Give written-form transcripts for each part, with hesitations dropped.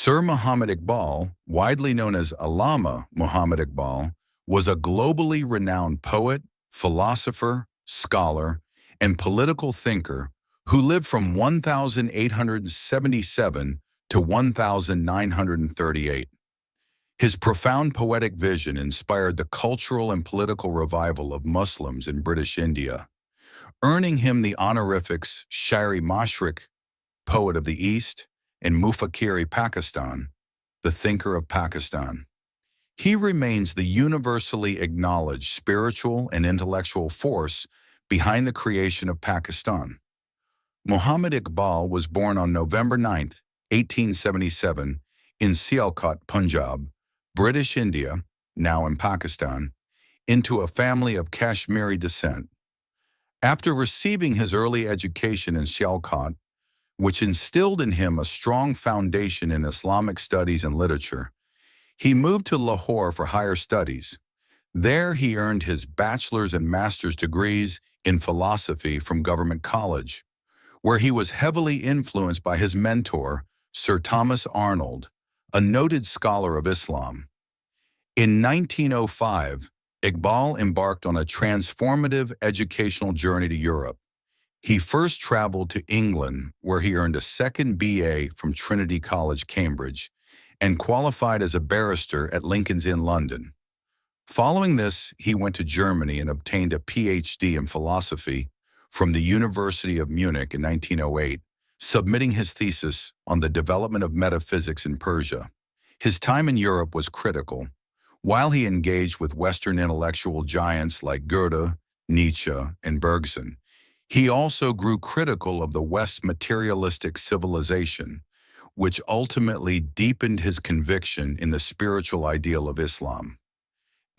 Sir Muhammad Iqbal, widely known as Allama Muhammad Iqbal, was a globally renowned poet, philosopher, scholar, and political thinker who lived from 1877 to 1938. His profound poetic vision inspired the cultural and political revival of Muslims in British India, earning him the honorifics Shair-i-Mashriq, poet of the East, and Mufakir-i-Pakistan, the thinker of Pakistan. He remains the universally acknowledged spiritual and intellectual force behind the creation of Pakistan. Muhammad Iqbal was born on November 9, 1877, in Sialkot, Punjab, British India, now in Pakistan, into a family of Kashmiri descent. After receiving his early education in Sialkot, which instilled in him a strong foundation in Islamic studies and literature, he moved to Lahore for higher studies. There he earned his bachelor's and master's degrees in philosophy from Government College, where he was heavily influenced by his mentor, Sir Thomas Arnold, a noted scholar of Islam. In 1905, Iqbal embarked on a transformative educational journey to Europe. He first traveled to England, where he earned a second BA from Trinity College, Cambridge, and qualified as a barrister at Lincoln's Inn, London. Following this, he went to Germany and obtained a PhD in philosophy from the University of Munich in 1908, submitting his thesis on the development of metaphysics in Persia. His time in Europe was critical. While he engaged with Western intellectual giants like Goethe, Nietzsche, and Bergson, he also grew critical of the West's materialistic civilization, which ultimately deepened his conviction in the spiritual ideal of Islam.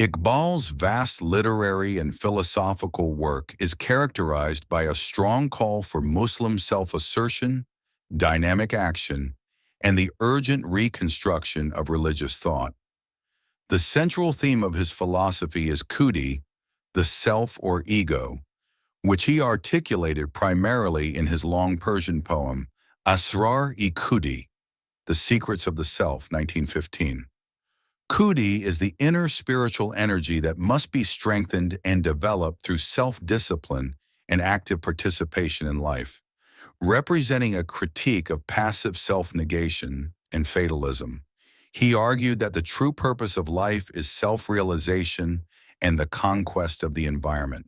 Iqbal's vast literary and philosophical work is characterized by a strong call for Muslim self-assertion, dynamic action, and the urgent reconstruction of religious thought. The central theme of his philosophy is Khudi, the self or ego, which he articulated primarily in his long Persian poem, Asrar-i-Khudi, The Secrets of the Self, 1915. Khudi is the inner spiritual energy that must be strengthened and developed through self-discipline and active participation in life, representing a critique of passive self-negation and fatalism. He argued that the true purpose of life is self-realization and the conquest of the environment.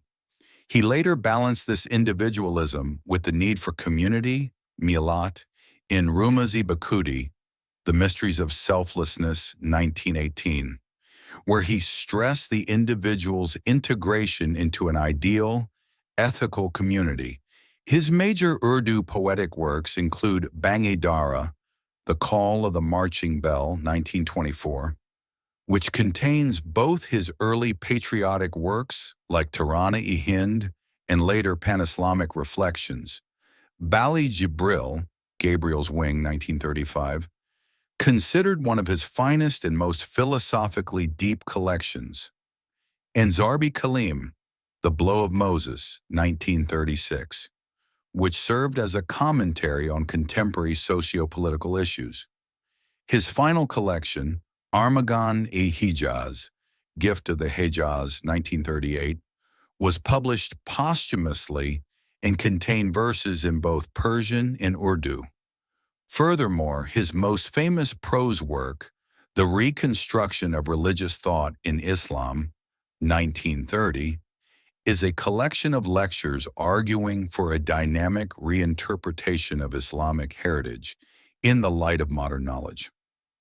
He later balanced this individualism with the need for community, Millat, in Rumaz-i The Mysteries of Selflessness, 1918, where he stressed the individual's integration into an ideal, ethical community. His major Urdu poetic works include Bang-e-Dara, The Call of the Marching Bell, 1924, which contains both his early patriotic works like Tarana-i-Hind and later pan-Islamic reflections. Bal-e-Jibril, Gabriel's Wing, 1935, considered one of his finest and most philosophically deep collections, and Zarb-i-Kalim, The Blow of Moses, 1936, which served as a commentary on contemporary socio-political issues. His final collection, Armagan-e-Hijaz, Gift of the Hejaz, 1938, was published posthumously and contained verses in both Persian and Urdu. Furthermore, his most famous prose work, The Reconstruction of Religious Thought in Islam, 1930, is a collection of lectures arguing for a dynamic reinterpretation of Islamic heritage in the light of modern knowledge.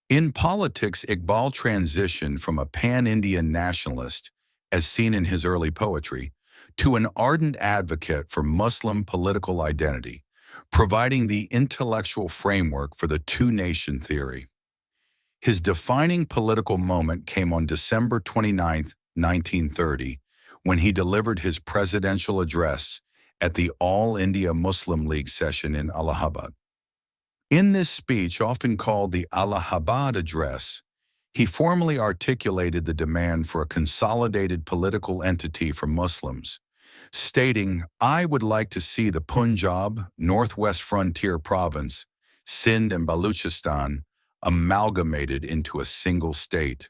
In politics, Iqbal transitioned from a pan-Indian nationalist, as seen in his early poetry, to an ardent advocate for Muslim political identity, providing the intellectual framework for the two-nation theory. His defining political moment came on December 29, 1930, when he delivered his presidential address at the All India Muslim League session in Allahabad. In this speech, often called the Allahabad Address, he formally articulated the demand for a consolidated political entity for Muslims, stating, "I would like to see the Punjab, Northwest Frontier Province, Sindh and Baluchistan amalgamated into a single state.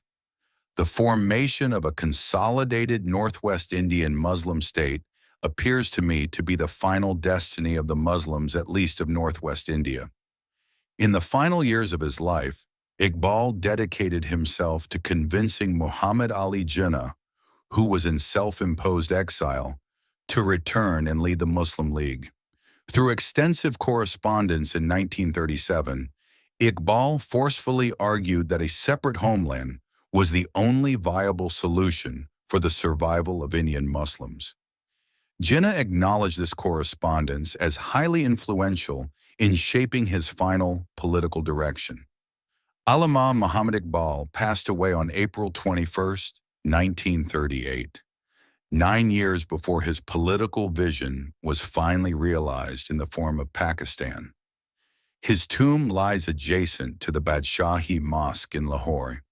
The formation of a consolidated Northwest Indian Muslim state appears to me to be the final destiny of the Muslims, at least of Northwest India. In the final years of his life, Iqbal dedicated himself to convincing Muhammad Ali Jinnah, who was in self-imposed exile, to return and lead the Muslim League. Through extensive correspondence in 1937, Iqbal forcefully argued that a separate homeland was the only viable solution for the survival of Indian Muslims. Jinnah acknowledged this correspondence as highly influential in shaping his final political direction. Allama Muhammad Iqbal passed away on April 21, 1938, 9 years before his political vision was finally realized in the form of Pakistan. His tomb lies adjacent to the Badshahi Mosque in Lahore.